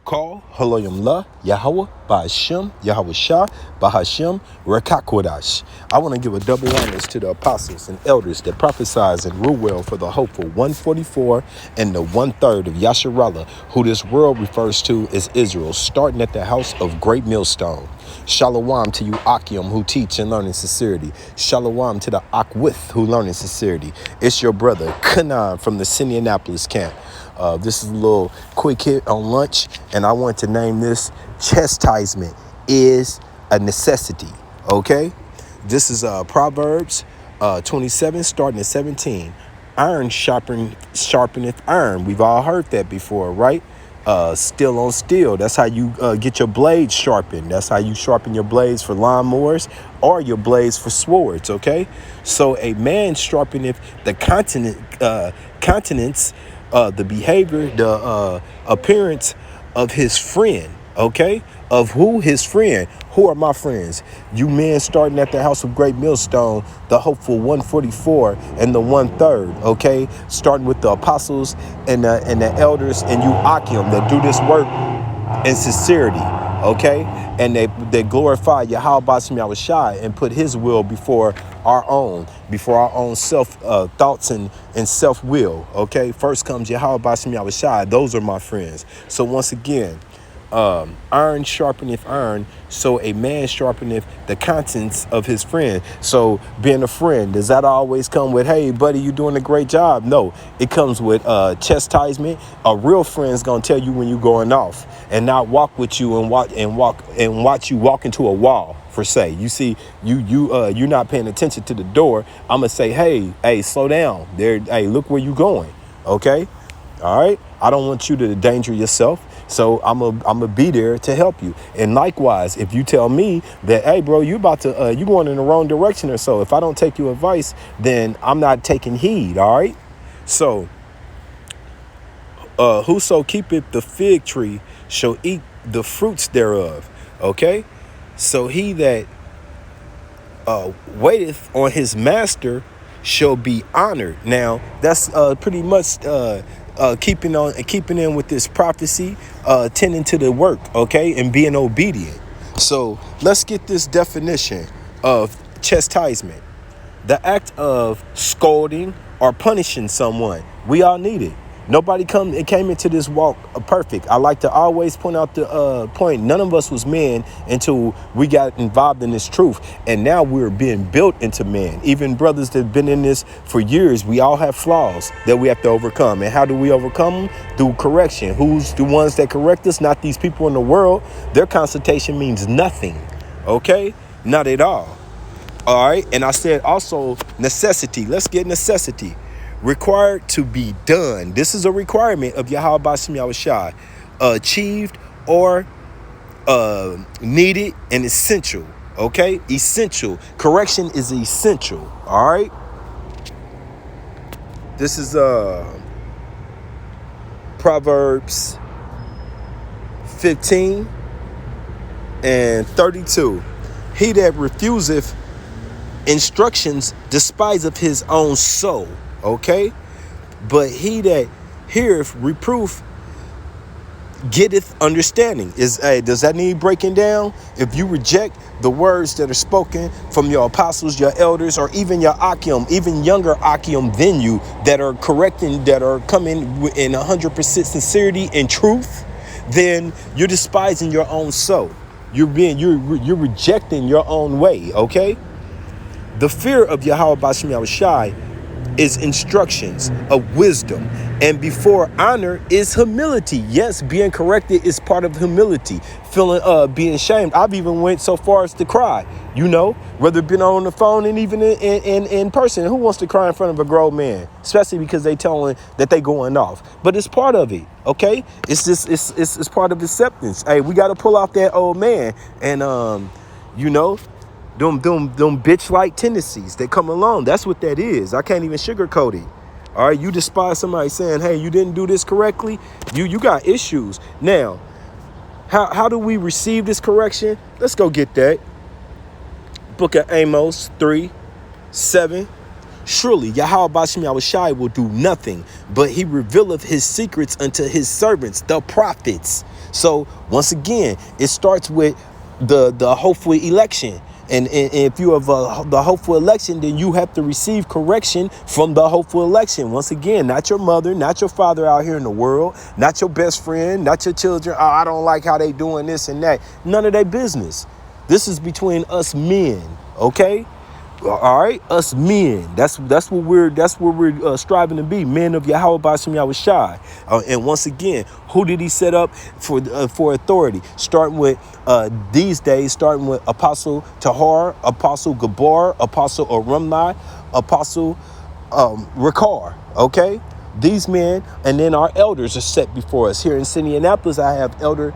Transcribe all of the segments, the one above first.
Call Haloyam La Yahweh Ba'ashem Yahweh Shah Bahashem Rekakwadash. I want to give a double honors to the apostles and elders that prophesied and rule well for the hopeful 144 and the 1/3 of Yasharallah, who this world refers to as Israel, starting at the house of Great Millstone. Shalom to you Akim who teach and learn in sincerity. Shalom to the Akwith who learn in sincerity. It's your brother Kanan from the Indianapolis camp. This is a little quick hit on lunch, and I want to name this chastisement is a necessity. Okay, this is Proverbs 27 starting at 17. Iron sharpeneth iron. We've all heard that before, right? Steel on steel. That's how you get your blades sharpened. That's how you sharpen your blades for lawnmowers or your blades for swords. Okay, so a man sharpeneth the countenance, the behavior, the appearance of his friend. Okay, of who? His friend. Who are my friends? You men starting at the house of Great Millstone, the hopeful 144 and the 1/3. Okay, starting with the apostles and the elders and you Akim that do this work in sincerity. Okay, and they glorify Yahweh Ba'ashem Yahweh Shai and put his will before our own self thoughts and self will. Okay, first comes Yahweh Ba'ashem Yahweh Shai. Those are my friends. So once again, iron sharpeneth iron, so a man sharpeneth the countenance of his friend. So being a friend, does that always come with, hey buddy, you doing a great job? No, it comes with chastisement. A real friend's gonna tell you when you're going off and not walk with you and watch you walk into a wall. For say, you see, you're not paying attention to the door. I'm gonna say, hey, slow down there. Hey, look where you going. Okay, all right. I don't want you to endanger yourself. So I'm a be there to help you. And likewise, if you tell me that, hey, bro, you going in the wrong direction or so, if I don't take your advice, then I'm not taking heed. All right. So whoso keepeth the fig tree shall eat the fruits thereof. OK, so he that waiteth on his master shall be honored. Now, that's pretty much keeping in with this prophecy, tending to the work, okay, and being obedient. So let's get this definition of chastisement: the act of scolding or punishing someone. We all need it. Nobody came into this walk perfect. I like to always point out the point. None of us was men until we got involved in this truth. And now we're being built into men. Even brothers that have been in this for years, we all have flaws that we have to overcome. And how do we overcome them? Through correction. Who's the ones that correct us? Not these people in the world. Their consultation means nothing. Okay? Not at all. All right. And I said also necessity. Let's get necessity. Required to be done. This is a requirement of Yahweh Ba'ashem Yahweh Shai. Achieved or needed and essential. Okay? Essential. Correction is essential. All right? This is Proverbs 15 and 32. He that refuseth instructions despiseth his own soul. Okay, but he that heareth reproof getteth understanding. Does that need breaking down? If you reject the words that are spoken from your apostles, your elders, or even your Akim, even younger Akim than you, that are correcting, that are coming in 100% sincerity and truth, then you're despising your own soul. You're rejecting your own way. Okay, the fear of Yahweh Ba'ashem Yahweh Shai is instructions of wisdom, and before honor is humility. Yes, being corrected is part of humility. Being shamed. I've even went so far as to cry, whether it been on the phone and even in person. Who wants to cry in front of a grown man, especially because they telling that they going off? But it's part of it. Okay, it's just it's part of acceptance. Hey, we got to pull off that old man and them bitch-like tendencies that come along. That's what that is. I can't even sugarcoat it. All right, you despise somebody saying, hey, you didn't do this correctly. You got issues. Now, how do we receive this correction? Let's go get that. Book of Amos 3:7. Surely Yahweh Ba'ashem Yahweh Shai will do nothing, but he revealeth his secrets unto his servants, the prophets. So once again, it starts with the hopeful election. And if you have the hopeful election, then you have to receive correction from the hopeful election. Once again, not your mother, not your father out here in the world, not your best friend, not your children. Oh, I don't like how they doing this and that. None of their business. This is between us men, okay? All right, us men. That's what we're striving to be, men of Yahweh Bashim Yahushai. And once again, who did he set up for authority? Starting with these days, starting with Apostle Tahar, Apostle Gabar, Apostle Arumni, Apostle Ricard. Okay, these men, and then our elders are set before us. Here in Indianapolis, I have Elder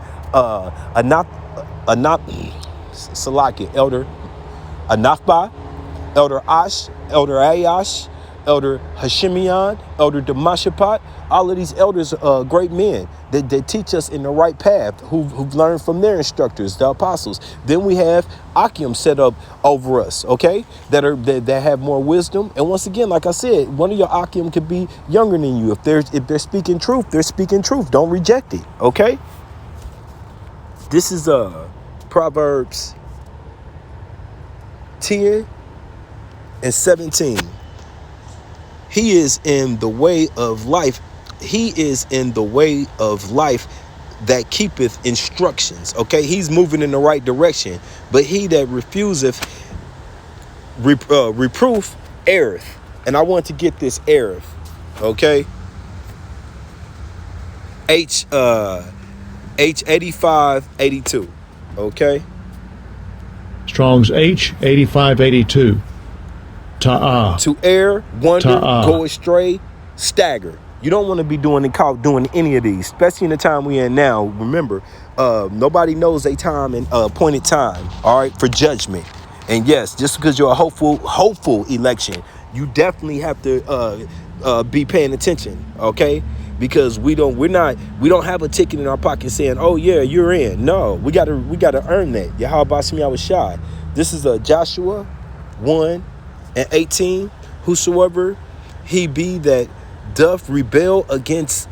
Salaki, Elder Anafba, Elder Ash, Elder Ayash, Elder Hashemian, Elder Damashapat. All of these elders are great men that teach us in the right path, who've learned from their instructors, the apostles. Then we have Akim set up over us, okay, that have more wisdom. And once again, like I said, one of your Akim could be younger than you. If they're speaking truth, they're speaking truth. Don't reject it, okay? This is Proverbs 10 and 17. He is in the way of life. He is in the way of life that keepeth instructions. Okay, he's moving in the right direction. But he that refuseth reproof erreth. And I want to get this erreth. Okay. H 8582. Okay. Strong's H 8582. Ta'ah. To err, wonder, Ta'ah. go astray, stagger. You don't want to be doing any of these, especially in the time we're in now. Remember, nobody knows a time and appointed time, all right, for judgment. And yes, just because you're a hopeful election, you definitely have to be paying attention, okay? Because we don't have a ticket in our pocket saying, "Oh yeah, you're in." No, we gotta earn that. Yahweh Bashim Yahushai. This is Joshua 1:18. Whosoever he be that doth rebel against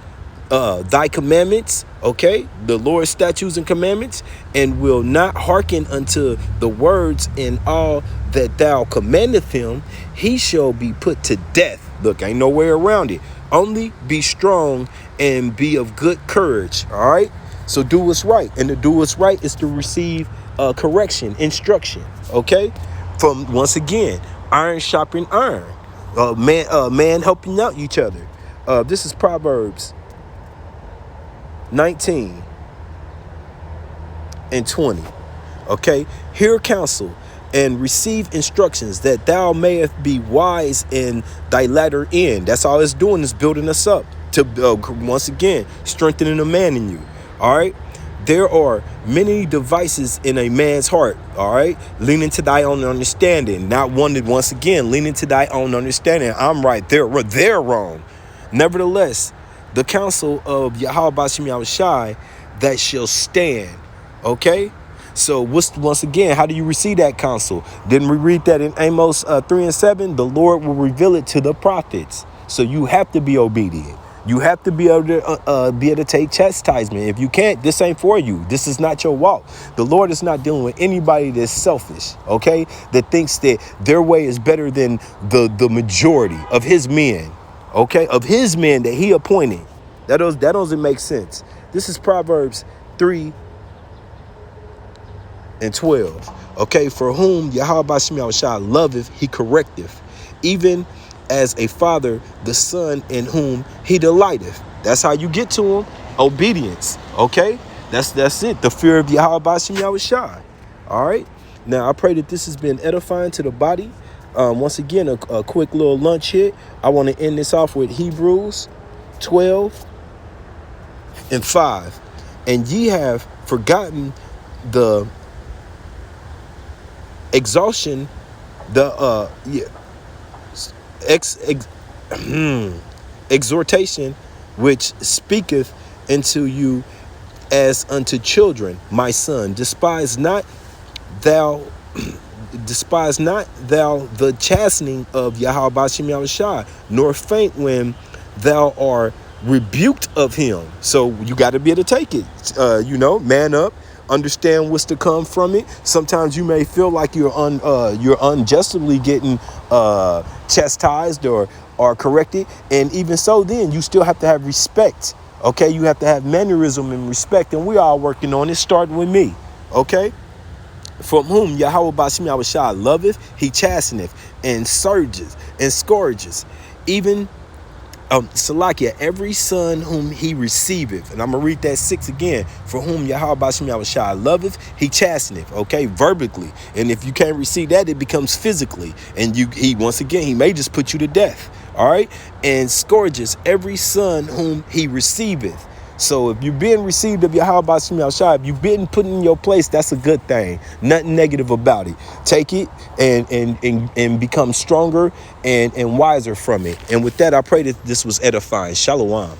thy commandments, okay, the Lord's statutes and commandments, and will not hearken unto the words in all that thou commandeth him, he shall be put to death. Look, ain't no way around it. Only be strong and be of good courage. All right. So do what's right, and to do what's right is to receive correction, instruction. Okay. From, once again, iron sharpening iron. Man helping out each other. This is Proverbs 19 and 20. Okay. Hear counsel and receive instructions, that thou mayest be wise in thy latter end. That's all it's doing, is building us up to once again strengthening the man in you. All right. There are many devices in a man's heart. All right. Leaning to thy own understanding. Not wanted, once again, leaning to thy own understanding. I'm right. They're wrong. Nevertheless, the counsel of Yahweh Bashim Yahushai that shall stand. Okay. So once again, how do you receive that counsel? Didn't we read that in Amos 3:7? The Lord will reveal it to the prophets. So you have to be obedient. You have to be able to take chastisement. If you can't, this ain't for you. This is not your walk. The Lord is not dealing with anybody that's selfish, okay? That thinks that their way is better than the majority of his men, okay? Of his men that he appointed. That doesn't make sense. This is Proverbs 3 and 12. Okay, for whom Yahweh Bashim Yahushai loveth, he correcteth, even as a father the son in whom he delighteth. That's how you get to him. Obedience. Okay, that's it. The fear of Yahweh Bashim Yahushai. All right. Now I pray that this has been edifying to the body. Once again, a quick little lunch hit. I want to end this off with Hebrews 12 and 5. And ye have forgotten the exhaustion, exhortation which speaketh unto you as unto children, my son. Despise not thou the chastening of Yahweh Bashim Yahushai, nor faint when thou art rebuked of him. So you got to be able to take it. Man up. Understand what's to come from it. Sometimes you may feel like you're unjustly getting chastised or corrected, and even so, then you still have to have respect. Okay, you have to have mannerism and respect, and we are working on it, starting with me. Okay, from whom Yahweh Bashim Yahushua loveth, he chasteneth and scourges, even Salakia, every son whom he receiveth. And I'm going to read that 6 again. For whom Yahweh Bashim Yahushua loveth, he chasteneth. Okay, verbally. And if you can't receive that, it becomes physically. And he may just put you to death. All right. And scourges every son whom he receiveth. So if you're being received of Yahweh Bashim Yahushua, if you've been put in your place, that's a good thing. Nothing negative about it. Take it and become stronger and wiser from it. And with that, I pray that this was edifying. Shalom.